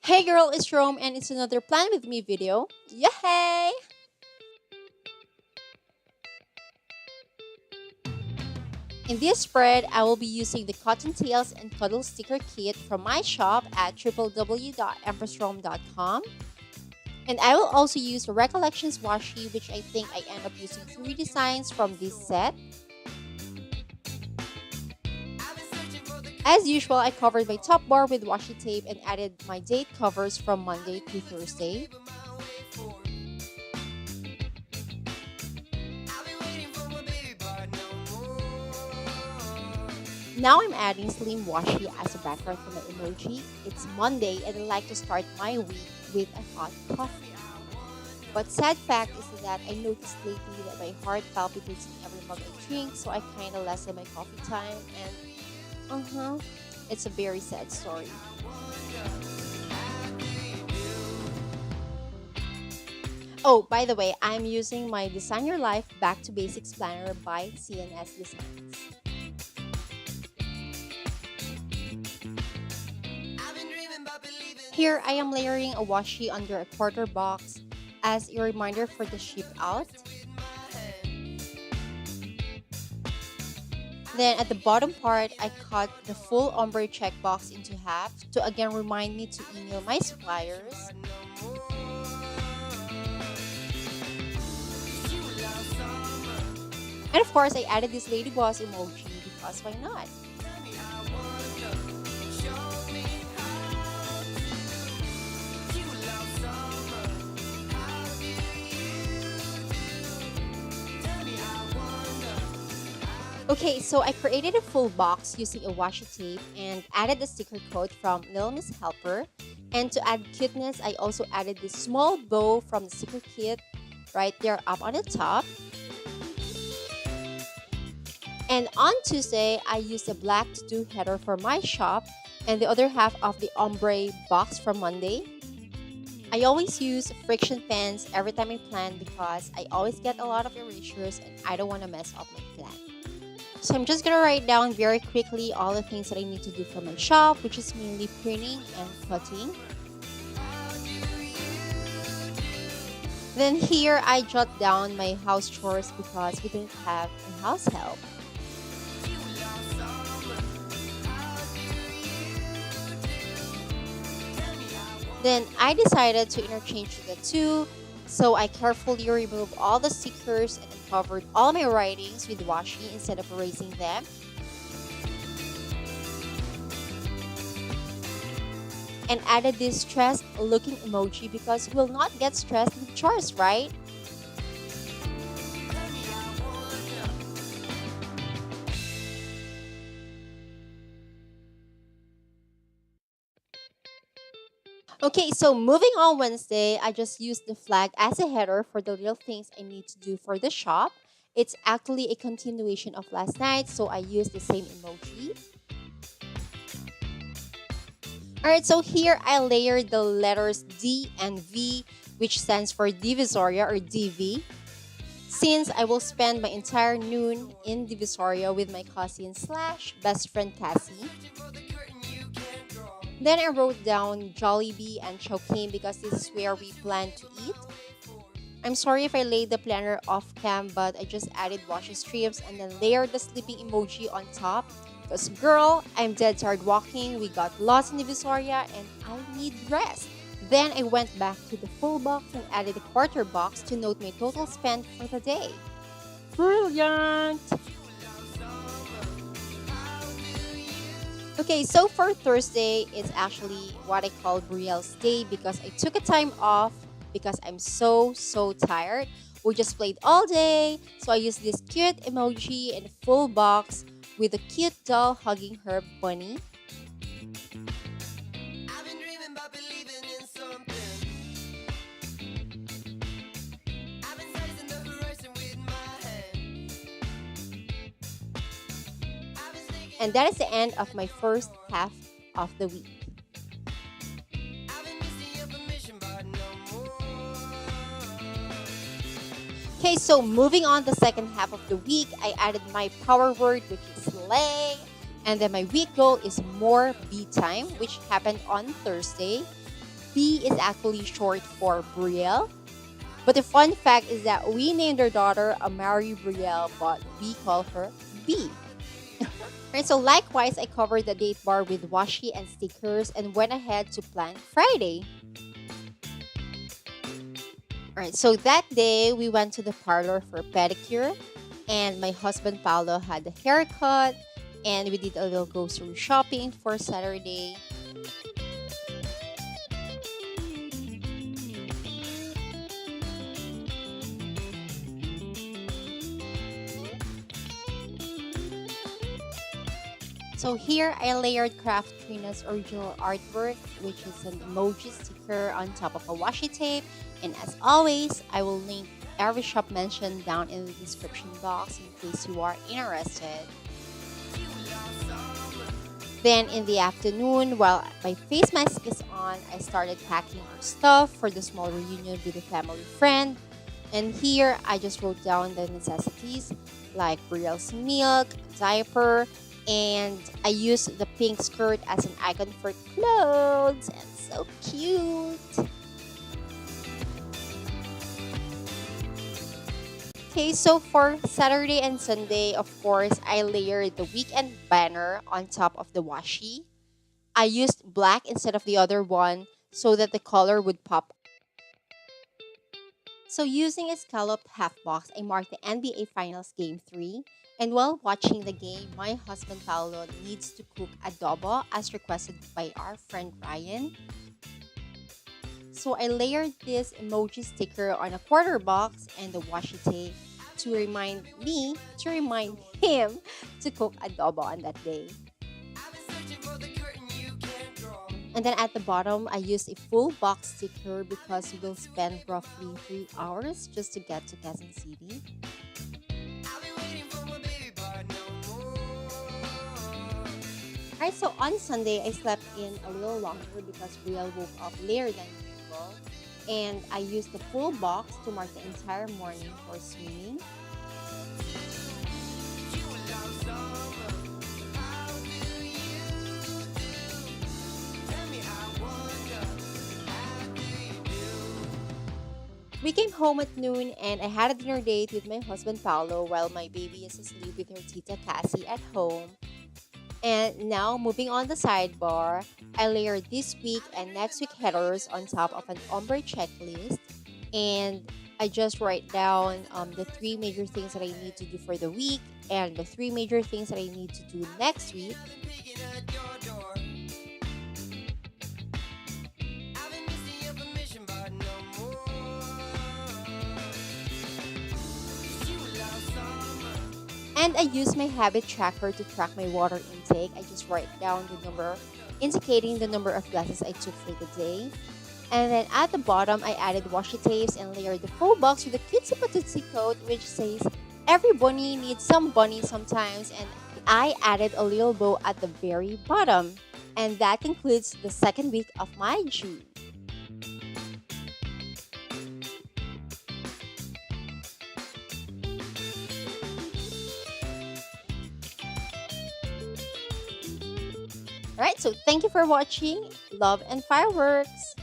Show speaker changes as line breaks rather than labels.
Hey girl, it's Rome and it's another Plan With Me video. Yay! In this spread, I will be using the Cottontails and Cuddles sticker kit from my shop at www.empressrome.com. And I will also use the Recollections washi, which I think I end up using 3 designs from this set. As usual, I covered my top bar with washi tape and added my date covers from Monday to Thursday. Now I'm adding slim washi as a background for my emoji. It's Monday and I like to start my week with a hot coffee. But sad fact is that I noticed lately that my heart palpitates in every mug I drink, so I kind of lessen my coffee time and it's a very sad story. Oh, by the way, I'm using my Design Your Life Back to Basics Planner by CNS Designs. Here, I am layering a washi under a quarter box as a reminder for the ship out. Then at the bottom part, I cut the full ombre checkbox into half to again remind me to email my suppliers. And of course, I added this Lady Boss emoji because why not? Okay, so I created a full box using a washi tape and added the sticker code from Little Miss Helper. And to add cuteness, I also added this small bow from the sticker kit right there up on the top. And on Tuesday, I used a black to-do header for my shop and the other half of the ombre box from Monday. I always use friction pens every time I plan because I always get a lot of erasures and I don't want to mess up my plan. So I'm just going to write down very quickly all the things that I need to do for my shop, which is mainly printing and cutting. Then here I jot down my house chores because we didn't have a house help. Then I decided to interchange the two, so I carefully removed all the stickers and covered all my writings with washi instead of erasing them. And added this stressed looking emoji because we'll not get stressed with chores, right? Okay, so moving on Wednesday, I just used the flag as a header for the little things I need to do for the shop. It's actually a continuation of last night, so I used the same emoji. Alright, so here I layered the letters D and V, which stands for Divisoria or DV. Since I will spend my entire noon in Divisoria with my cousin slash best friend Cassie. Then I wrote down Jollibee and Chowking because this is where we plan to eat. I'm sorry if I laid the planner off cam, but I just added washi strips and then layered the sleeping emoji on top. Because girl, I'm dead tired walking, we got lost in the Visoria, and I need rest. Then I went back to the full box and added a quarter box to note my total spend for the day. Brilliant! Okay, so for Thursday, it's actually what I call Brielle's day because I took a time off because I'm so tired. We just played all day, so I used this cute emoji in a full box with a cute doll hugging her bunny. And that is the end of my first half of the week. Okay, so moving on the second half of the week, I added my power word, which is slay. And then my week goal is more be time, which happened on Thursday. B is actually short for Brielle. But the fun fact is that we named our daughter Amari Brielle, but we call her B. Right, so likewise, I covered the date bar with washi and stickers and went ahead to plan Friday. Alright, so that day we went to the parlor for pedicure, and my husband Paolo had a haircut, and we did a little grocery shopping for Saturday. So here I layered Craft Trina's original artwork, which is an emoji sticker on top of a washi tape. And as always, I will link every shop mentioned down in the description box in case you are interested. Then in the afternoon, while my face mask is on, I started packing our stuff for the small reunion with a family friend. And here I just wrote down the necessities like Brielle's milk, diaper, and I used the pink skirt as an icon for clothes, and so cute. Okay, so for Saturday and Sunday, of course, I layered the weekend banner on top of the washi. I used black instead of the other one so that the color would pop. So using a scalloped half box, I marked the NBA Finals Game 3. And while watching the game, my husband Paolo needs to cook adobo as requested by our friend Ryan. So I layered this emoji sticker on a quarter box and the washi tape to remind him to cook adobo on that day. And then at the bottom, I used a full box sticker because we'll spend roughly 3 hours just to get to Quezon City. Alright, so on Sunday, I slept in a little longer because Brielle woke up later than usual. And I used the full box to mark the entire morning for swimming. We came home at noon and I had a dinner date with my husband Paolo while my baby is asleep with her tita Cassie at home. And now, moving on the sidebar, I layered this week and next week headers on top of an ombre checklist. And I just write down the 3 major things that I need to do for the week and the 3 major things that I need to do next week. And I use my habit tracker to track my water intake. I just write down the number, indicating the number of glasses I took for the day. And then at the bottom, I added washi tapes and layered the full box with a cutesy patootsy coat, which says, "Every bunny needs some bunny sometimes." And I added a little bow at the very bottom. And that concludes the second week of my June. Alright, so thank you for watching. Love and fireworks!